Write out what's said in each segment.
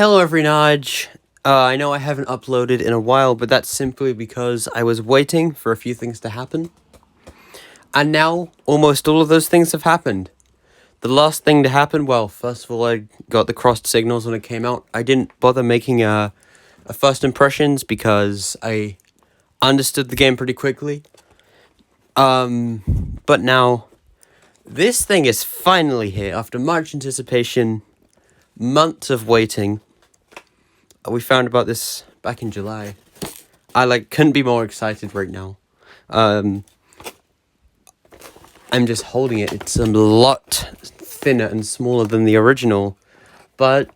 Hello, every Nudge. I know I haven't uploaded in a while, but that's simply because I was waiting for a few things to happen. And now, almost all of those things have happened. The last thing to happen, well, first of all, I got the crossed signals when it came out. I didn't bother making a first impressions because I understood the game pretty quickly. But now, this thing is finally here after much anticipation, months of waiting. We found about this back in July. I couldn't be more excited right now. I'm just holding it. It's a lot thinner and smaller than the original, but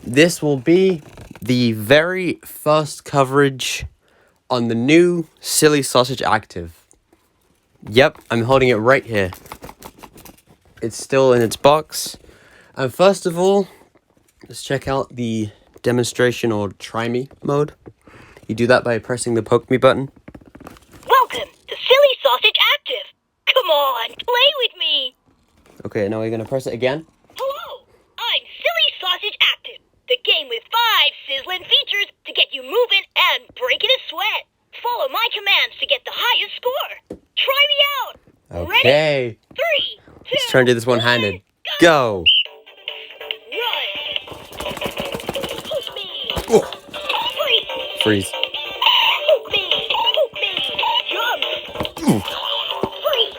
this will be the very first coverage on the new Silly Sausage Active. Yep, I'm holding it right here. It's still in its box. And first of all, let's check out the demonstration or try me mode. You do that by pressing the poke me button. Welcome to Silly Sausage Active. Come on, play with me. Okay, now we're gonna press it again. Hello, I'm Silly Sausage Active, the game with 5 sizzling features to get you moving and breaking a sweat. Follow my commands to get the highest score. Try me out. Okay. Ready? 3, 2, Let's try and do this one-handed. 1, Go! Run. Poke me. Oh. Freeze. Freeze. Poke me. Poke me. Jump. Freeze.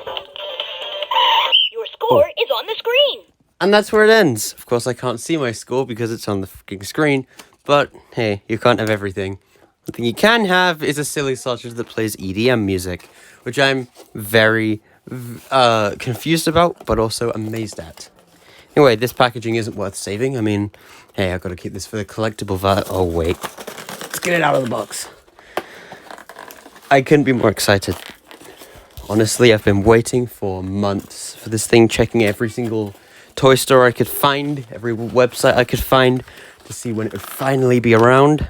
Your score is on the screen. And that's where it ends. Of course, I can't see my score because it's on the freaking screen. But, hey, you can't have everything. The thing you can have is a Silly Sausage that plays EDM music, which I'm very confused about, but also amazed at. Anyway, this packaging isn't worth saving. I mean, hey, I've got to keep this for the collectible value. Oh, wait. Let's get it out of the box. I couldn't be more excited. Honestly, I've been waiting for months for this thing, checking every single toy store I could find, every website I could find, to see when it would finally be around.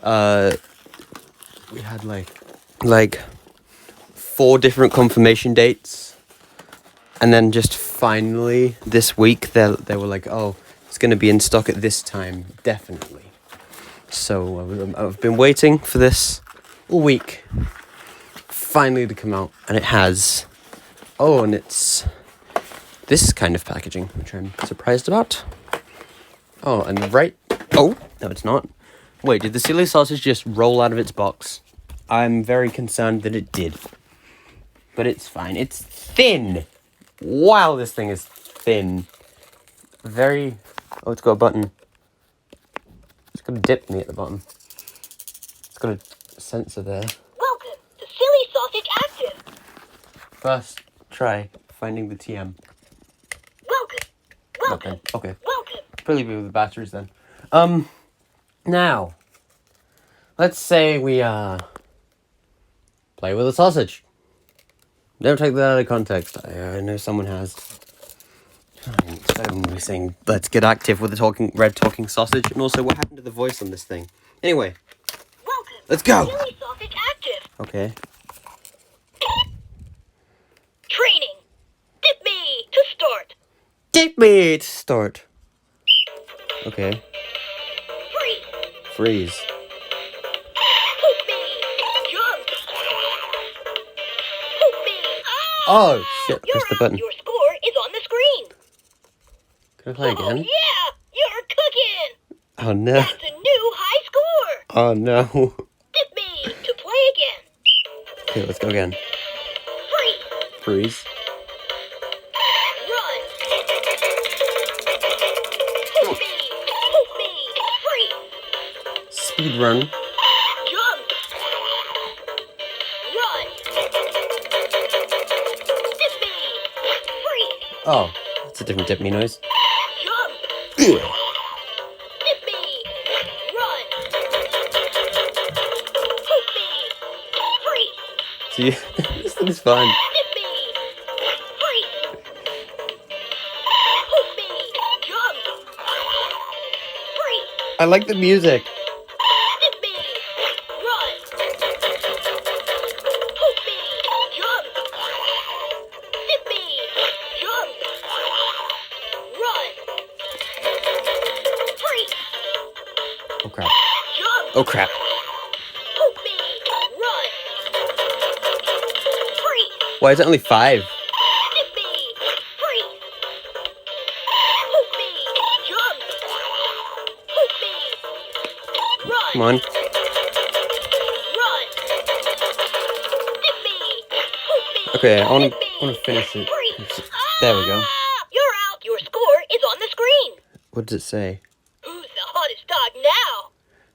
We had like 4 different confirmation dates, and then just finally this week they were like, oh, it's going to be in stock at this time, definitely. So I've been waiting for this all week, finally to come out, and it has. Oh, and it's this kind of packaging, which I'm surprised about. Oh, and oh, no, it's not. Wait, did the Silly Sausage just roll out of its box? I'm very concerned that it did. But it's fine. It's thin. Wow, this thing is thin. Very... Oh, it's got a button. It's got a dip me at the bottom. It's got a sensor there. Welcome to Silly Sausage Active. First, try finding the TM. Welcome. Okay. Welcome. Probably be with the batteries then. Now, let's say we, play with a sausage. Don't take that out of context. I know someone has. So we're saying, let's get active with the red talking sausage, and also what happened to the voice on this thing. Anyway, Welcome. let's go! Silly Sausage Active. Okay. Training. Dip me to start. Dip me to start. Okay. Freeze. Freeze. Poke me. Jump. Poke me. Oh, shit. You're Press the out. button. Your score is on the screen. Can I play Oh, again? yeah. You're cooking. Oh, no. That's a new high score. Oh, no. Dip me to play again. Okay, let's go again. Freeze. Freeze. Run. Poke me. Poke me. Freeze. Speed run. Jump. Run. Dip me. Freeze. Oh, it's a different dip me noise. Jump. Dip me. Run. Poke me. Freeze. See, this thing's fun. Dip me. Freeze. Poke me. Jump. Freeze. I like the music. Dip me. Run. Poke me. Jump. Dip me. Jump. Run. Freeze. Oh crap. Jump. Oh crap. Poke me. Run. Freeze. Why is it only 5? Dip me. Freeze. Poke me. Jump. Poke me. Run. Come on. Run. Dip me. Poke me. Okay, I wanna Dip me. finish it. Freeze. There we go. Ah, you're out. Your score is on the screen. What does it say? Who's the hottest dog now?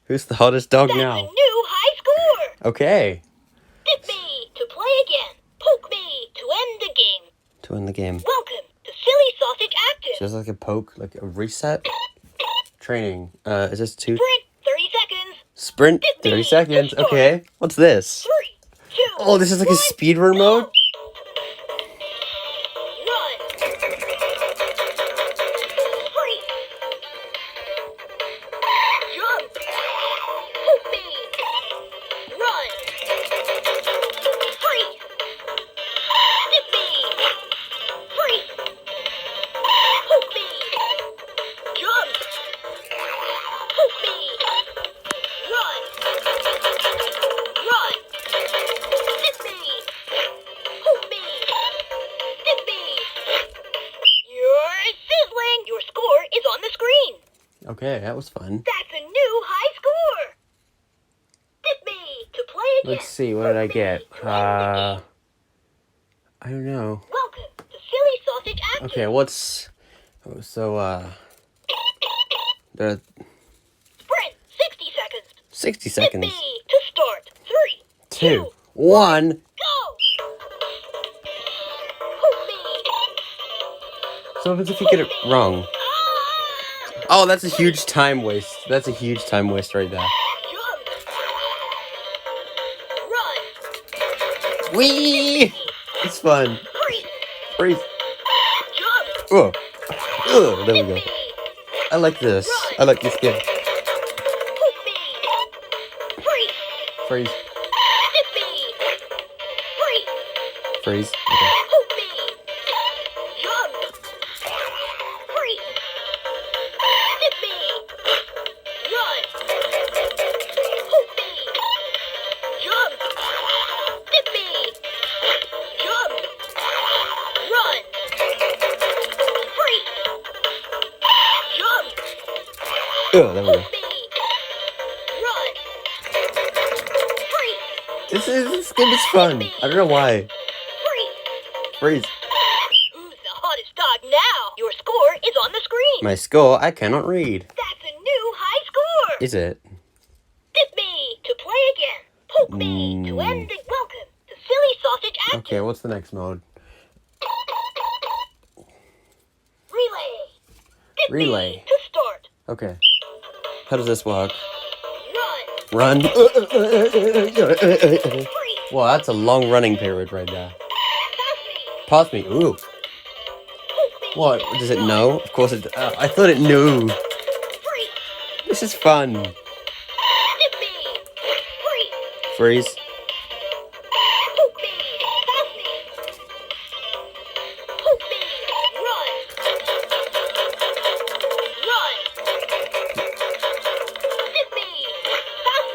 Who's the hottest dog That's a now? new high score. Okay. Dip me to play again. Poke me to end the game. To win the game. Welcome to Silly Sausage Active. Just like a poke, like a reset. Training. Is this 2? Sprint 30 seconds. Sprint 30 seconds. Okay. What's this? 3, 2. Oh, this is like a 1, speedrun mode? Run. Freeze. Jump. Poke me. Run. Freeze. Dip me. Freeze. Poke me. Jump. Poke me. Run. Run. Dip me. Poke me. Dip me. You're sizzling. Your score is on the screen. Okay, that was fun. That's a new high score. Dip me to play again. Let's see, what did I get? I don't know. Welcome to Silly Sausage Active. Okay, what's... oh, so, the Sprint 60 seconds. 60 Dip seconds. me to start. 3, 2, 1. go. Poke me. So what happens if you get it wrong? Ah. Oh, that's a huge time waste. That's a huge time waste right there. Jump. Run. Whee! It's fun. Freeze. Freeze. Jump. Oh. Oh, there we Dip go. me. I like this. I like this game. Poke me. Freeze. Freeze. Dip me. Freeze. Freeze. Okay. Poke me. Jump. Freeze. Dip me. Run. Poke me. Jump. Dip me. Jump. Run. Freeze. Jump. Oh, there we go. Poke me. Run. Freeze. This game is fun. I don't know why. Freeze. Freeze. Who's the hottest dog now? Your score is on the screen. My score, I cannot read. That's a new high score. Is it? Dip me to play again. Poke me to end the... Welcome to Silly Sausage Active. Okay, what's the next mode? Relay. Dip Relay. me to start. Okay. How does this work? Run. Run. Freeze. Well, that's a long running period right there. Pass me. Pass me. Ooh. Poke me. What? Does it know? Of course it... I thought it knew. Freeze. This is fun. Dip me. Freeze. Freeze. Poke me. Pass me. Poke me. Run. Run. Dip me. Pass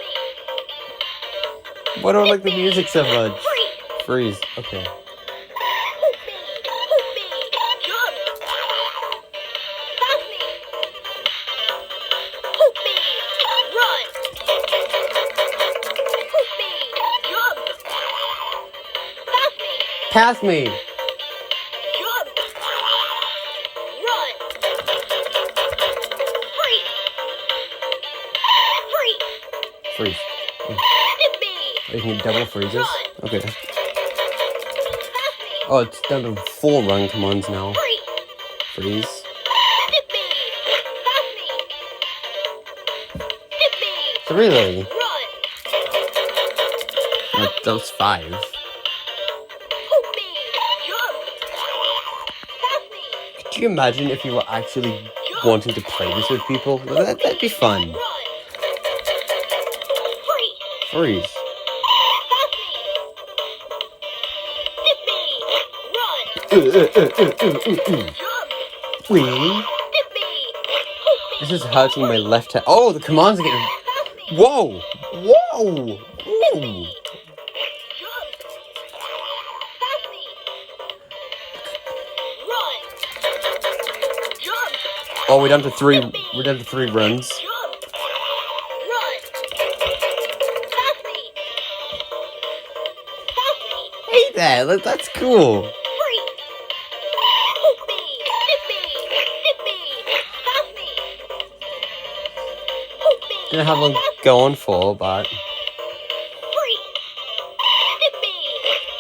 me. Why do I like the music so much? Freeze. Freeze. Okay. Poke me. Poke me. Jump. Pass me. Poke me. Run. Poke me. Jump. Pass me. Pass me. Jump. Run. Freeze. Freeze. Freeze. Dip me. You can get double freezes? Run. Okay. Pass me. Oh, it's down to 4 run commands now. Freeze. Freeze. Dip me. Pass me. Dip me. 3 really? Run. That was 5. Poke me. Jump. Pass me. Could you imagine if you were actually wanting to play this with people? That'd be fun. Run. Freeze. Freeze. Pass me. Dip me. Run. Jump. Wee. Dip me. Poke me. This is hurting my left hand. Oh, the commands are getting... Pass me. Whoa! Whoa! Hit Ooh. me. Jump. Pass me. Run. Jump. Oh, we're down to three runs. Jump. Run. Pass me. Pass me. Hey there, that's cool. Free. Hook me. Hit me. Hit me. Pass me. Hook me. Didn't have one Pass me. go on for, but Free. Hit me.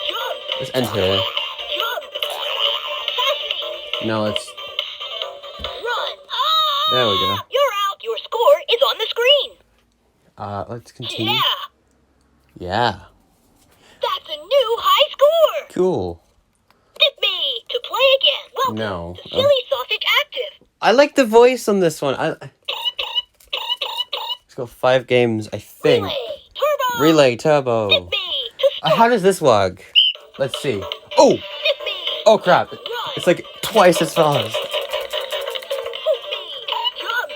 Jump. let's end here. Jump. Pass me. No, let's... Run. There we go. You're out. Your score is on the screen. Let's continue. Yeah. Yeah. That's a new high score. Cool. Hit me to play again. Welcome No. to Silly Sausage Active. I like the voice on this one. It's got 5 games, I think. Relay. Relay Hit Turbo. me to start. How does this work? Let's see. Oh! Hit me. Oh crap. Run. It's like twice as fast. Hook me. Jump.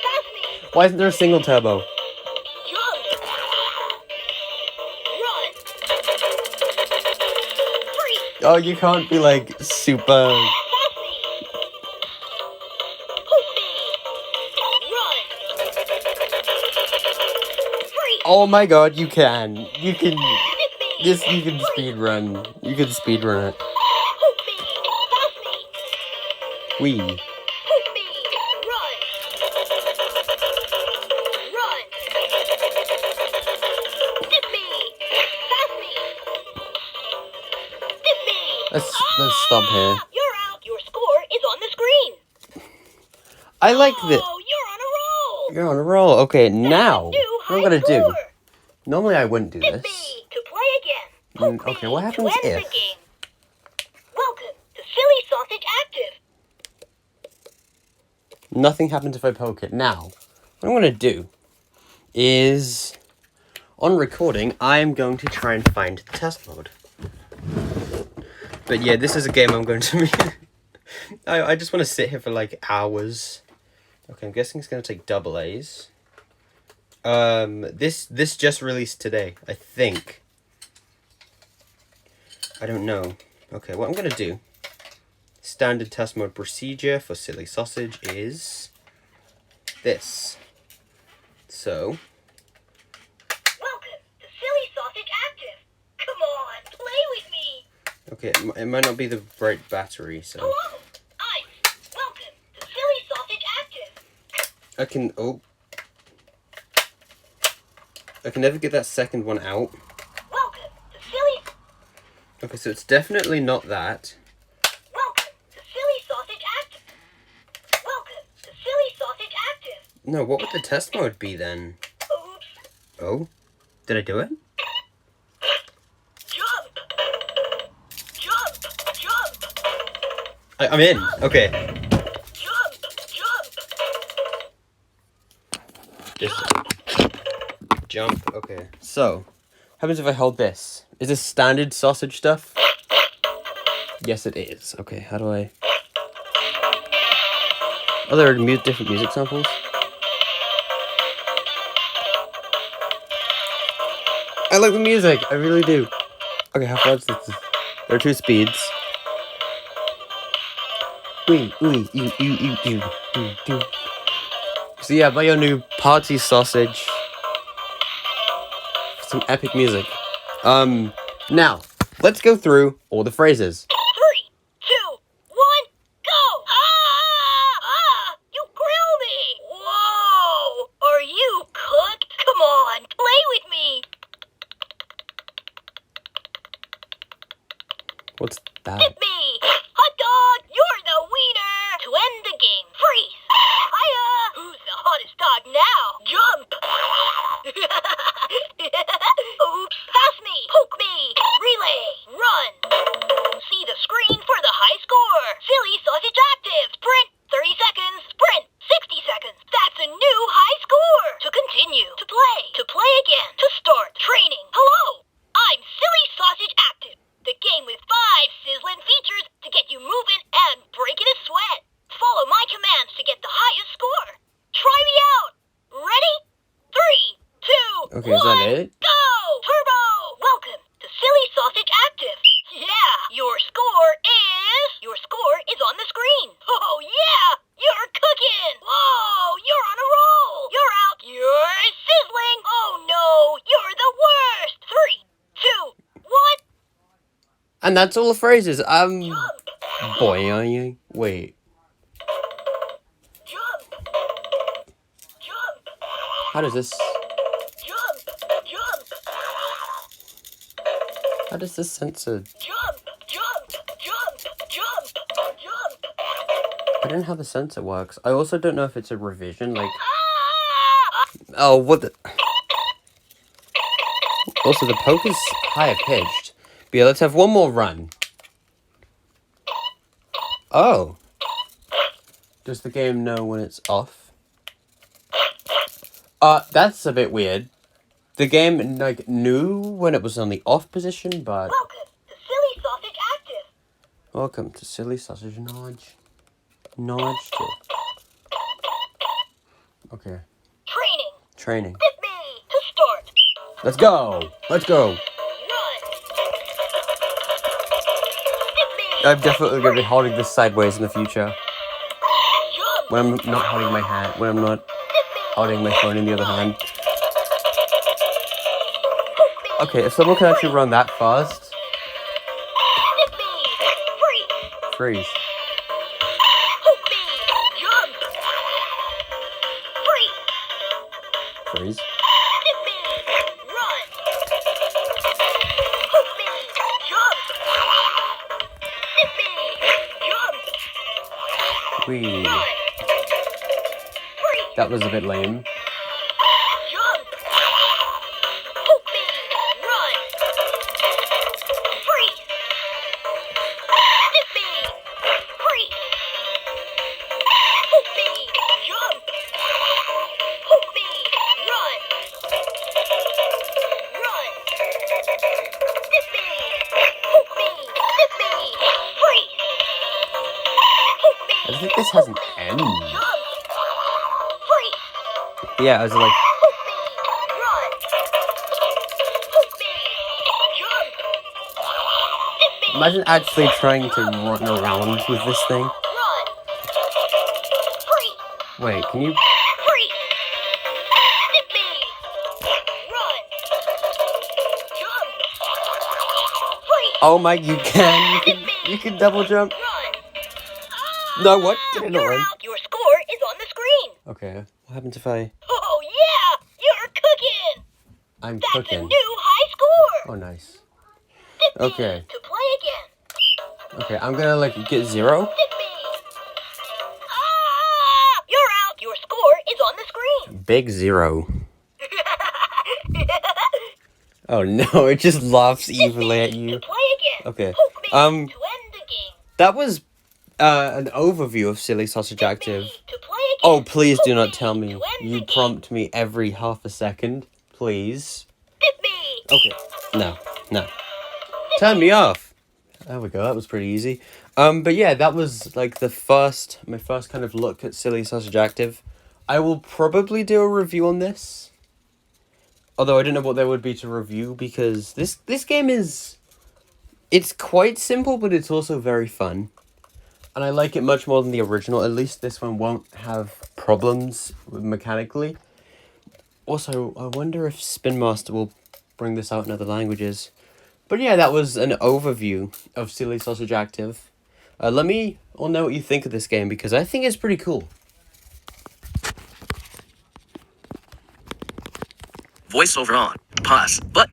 Pass me. Why isn't there a single turbo? Jump. Run. Free. Oh, you can't be like super... Pass me. Hook me. Run. Free. Oh my god, you can. You can... Hit me. This, you can speed run. You can speed run it. Hook me. Pass me. Wee. Hook me. Run. Run. Hit me. Pass me. Hit me. Let's stop here. You're out. Your score is on the screen. I like this. Oh, you're on a roll. You're on a roll. Okay, now New what I'm high gonna do. score. Normally I wouldn't do Hit this. me to play again. Hook Okay, me what to happens end if? the game. Welcome to Silly Sausage Active. Nothing happens if I poke it. Now, what I'm gonna do is, on recording, I'm going to try and find the test mode. But yeah, this is a game I'm going to be... I just want to sit here for like hours. Okay, I'm guessing it's going to take double A's. This just released today, I think. I don't know. Okay, what I'm going to do, standard test mode procedure for Silly Sausage is this. So, Welcome to Silly Sausage Active. Come on, play with me. okay, it might not be the right battery, so Hello, I'm welcome to Silly Sausage Active. I can never get that second one out. Welcome to Silly. Okay, so it's definitely not that. Welcome to Silly Sausage Active. Welcome to Silly Sausage Active. No, what would the test mode be then? Oops. Oh, did I do it? Jump. Jump. Jump. I'm in. Okay. Jump. Jump. Just jump. Okay. So, what happens if I hold this? Is this standard sausage stuff? Yes, it is. Okay, how do I... Oh, there are different music samples? I like the music. I really do. Okay, how fast is this? There are 2 speeds. Wee, wee, you. So yeah, buy your new party sausage. Some epic music. Now, let's go through all the phrases. 3, 2, 1, go! You grill me! Whoa! Are you cooked? Come on, play with me! What's that? Hit me! Hot dog, you're the wiener! To end the game, freeze! Hiya! Who's the hottest dog now? Jump! Oops, pass me! Poke me! Relay! Run! See the screen for the high score! Silly Sausage Active! Sprint! 30 seconds! Sprint! 60 seconds! That's a new high score! To continue! To play again! To start training! Hello! I'm Silly Sausage Active! The game with 5 sizzling features! Okay, is that it? Go! Turbo! Welcome to Silly Sausage Active. Yeah, your score is on the screen. Oh yeah, you're cooking. Whoa, you're on a roll. You're out. You're sizzling. Oh no, you're the worst. 3, 2, 1. And that's all the phrases. Jump. Boy, are you? Wait. Jump. Jump. How does this? Jump. Jump. How does this censor? Jump. Jump. Jump. Jump. Jump. I don't know how the sensor works. I also don't know if it's a revision. Like, Ah! oh, what the? Also, the poke is higher pitched. But yeah, let's have one more run. Oh. Does the game know when it's off? That's a bit weird. The game, like, knew when it was on the off position, but... Welcome to Silly Sausage Active. Welcome to Silly Sausage Nudge. Nudge to... Okay. Training. Training. Hit me to start. Let's go! Let's go! Run. Hit me. I'm definitely going to be holding this sideways in the future. Jump. When I'm not holding my hand. When I'm not Hit me. holding my phone in the other hand. Hook me. Okay, if someone can actually run that fast... Hit me. Freeze. Freeze. Hook me. Jump. Freeze. Freeze. Hit me. Run. Hook me. Jump. Hit me. Jump. Whee. Run. Freeze. That was a bit lame. Jump. Hook me. Run. Freeze. Hit me. Freeze. Hook me. Jump. Hook me. Run. Run. Hit me. Hook me. Hit me. Freeze. Hook me. I think this has an end. Jump. Freeze. Yeah, I was like... Hook me. Run. Hook me. Jump. Hit me. Imagine actually trying to run around with this thing. Run. Freeze. Wait, can you... Freeze. Hit me. Run. Jump. Freeze. Oh my, you can! You can double jump. Run. No, what? Did I not You're run? out. Your score is on the screen. Okay, what happens if I... Oh yeah, you're cooking. I'm That's a cooking. new high score. Oh, nice. Hit me Okay. to play again. Okay, I'm gonna, like, get 0. Hit me. Ah! You're out. Your score is on the screen. Big 0. Oh no, it just laughs evilly at To you. play again. Okay, Hook me um, to end the game. that was an overview of Silly Sausage Hit Active. me to play again. Oh, please do Hook not me tell to me. end You the prompt me every half a second. Please. game. Hit me. Okay. No. Turn me off. There we go. That was pretty easy. But yeah, that was like my first kind of look at Silly Sausage Active. I will probably do a review on this. Although I don't know what there would be to review because this game it's quite simple, but it's also very fun. And I like it much more than the original. At least this one won't have problems mechanically. Also, I wonder if Spin Master will bring this out in other languages. But yeah, that was an overview of Silly Sausage Active. Let me all know what you think of this game because I think it's pretty cool. Voiceover on. Pause. Button.